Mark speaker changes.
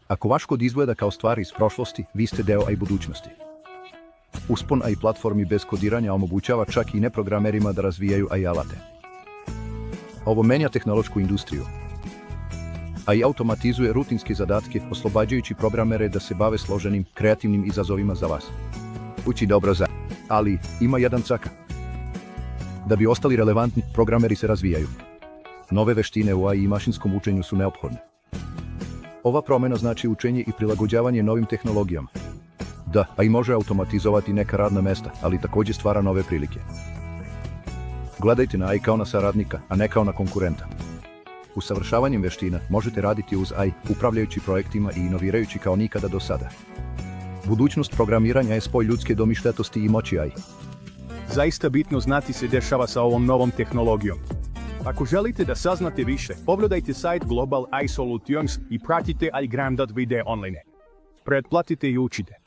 Speaker 1: Ako vaš kod izgleda kao stvari iz prošlosti, vi ste deo AI budućnosti. Uspon AI platformi bez kodiranja omogućava čak i neprogramerima da razvijaju AI alate. Ovo menja tehnološku industriju. AI automatizuje rutinske zadatke, oslobađajući programere da se bave složenim, kreativnim izazovima za vas. Uči dobro za, ali ima jedan caka. Da bi ostali relevantni, programeri se razvijaju. Nove veštine u AI i mašinskom učenju su neophodne. Ova promjena znači učenje i prilagođavanje novim tehnologijama. Da, AI može automatizovati neka radna mesta, ali također stvara nove prilike. Gledajte na AI kao na saradnika, a ne kao na konkurenta. Usavršavanjem veština možete raditi uz AI, upravljajući projektima i inovirajući kao nikada do sada. Budućnost programiranja je spoj ljudske domišljatosti i moći AI.
Speaker 2: Zaista bitno znati se dešava sa ovom novom tehnologijom. Ako želite da saznate više, pogledajte sajt Global AI Solutions i pratite AI Gramdat video online. Pretplatite i učite.